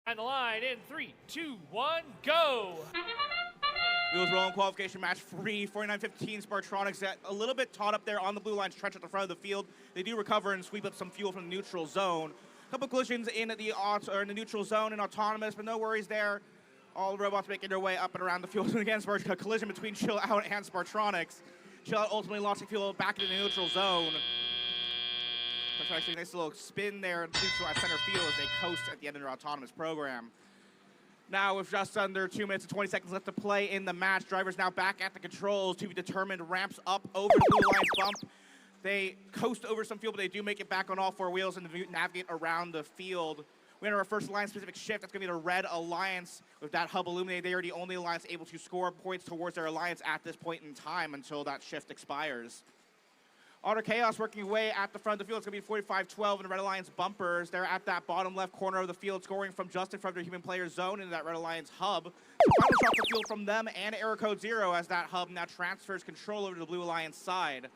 On the line in 3, 2, 1, go! Wheels rolling, qualification match 3, 49-15 Spartronics a little bit taught up there on the blue line stretch at the front of the field. They do recover and sweep up some fuel from the neutral zone. A couple collisions in the neutral zone and autonomous, but no worries there. All the robots making their way up and around the field. And again, a collision between Chill Out and Spartronics. Chill Out ultimately launching fuel back into the neutral zone. Actually, nice little spin there neutral at center field as they coast at the end of their autonomous program. Now, with just under 2 minutes and 20 seconds left to play in the match, drivers now back at the controls to be determined. Ramps up over the blue line bump. They coast over some field, but they do make it back on all four wheels and navigate around the field. We enter our first alliance-specific shift. That's going to be the Red Alliance. With that hub illuminated, they are the only alliance able to score points towards their alliance at this point in time until that shift expires. Auto Chaos working away at the front of the field. It's going to be 45-12 in the Red Alliance bumpers. They're at that bottom left corner of the field, scoring from just in front of their human player zone into that Red Alliance hub. So final shot the field from them and Error Code 0 as that hub now transfers control over to the Blue Alliance side.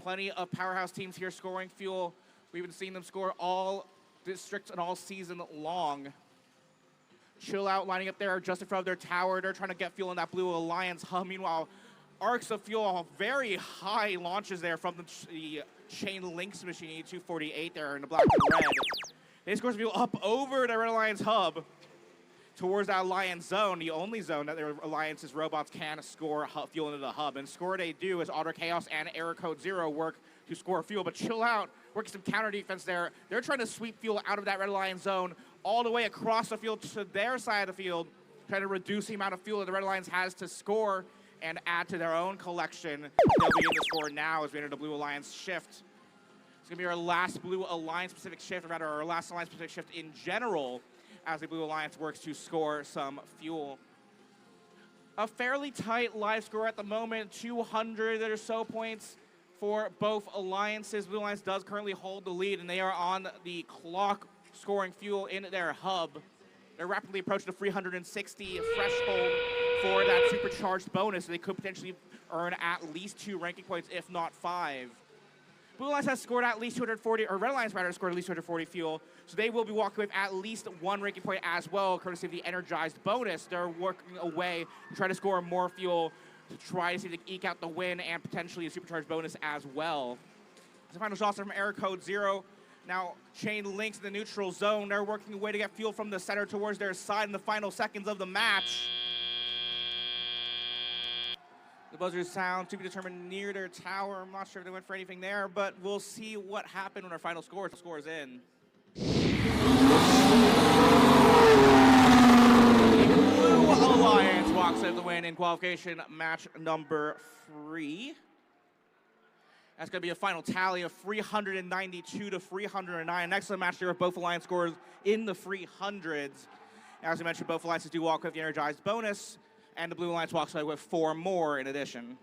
Plenty of powerhouse teams here scoring fuel. We've been seeing them score all districts and all season long. Chill Out lining up there just in front of their tower. They're trying to get fuel in that Blue Alliance hub. Meanwhile, arcs of fuel, very high launches there from the Chain Links machine, 248 there in the black and red. They score some fuel up over the Red Alliance hub towards that Alliance zone, the only zone that their Alliance's robots can score fuel into the hub. And score they do as Auto Chaos and Error Code 0 work to score fuel, but Chill Out working some counter defense there. They're trying to sweep fuel out of that Red Alliance zone all the way across the field to their side of the field, trying to reduce the amount of fuel that the Red Alliance has to score and add to their own collection. They'll begin to score now as we enter the Blue Alliance shift. It's going to be our last Blue Alliance-specific shift, or rather our last Alliance-specific shift in general, as the Blue Alliance works to score some fuel. A fairly tight live score at the moment, 200 or so points for both alliances. Blue Alliance does currently hold the lead, and they are on the clock scoring fuel in their hub. They're rapidly approaching the 360 threshold for that supercharged bonus, so they could potentially earn at least 2 ranking points, if not 5. Blue Alliance has scored at least 240, or Red Alliance rather, has scored at least 240 fuel, so they will be walking with at least 1 ranking point as well, courtesy of the energized bonus. They're working away to try to score more fuel to try to see if they can eke out the win and potentially a supercharged bonus as well. The final shots are from Error Code 0. Now, Chain Links in the neutral zone. They're working away to get fuel from the center towards their side in the final seconds of the match. The buzzers sound to be determined near their tower. I'm not sure if they went for anything there, but we'll see what happened when our final score scores in. Blue Alliance walks out the win in qualification match number 3. That's going to be a final tally of 392 to 309. An excellent match there with both Alliance scores in the 300s. As we mentioned, both Alliances do walk with the energized bonus, and the Blue Alliance walks away with 4 more in addition.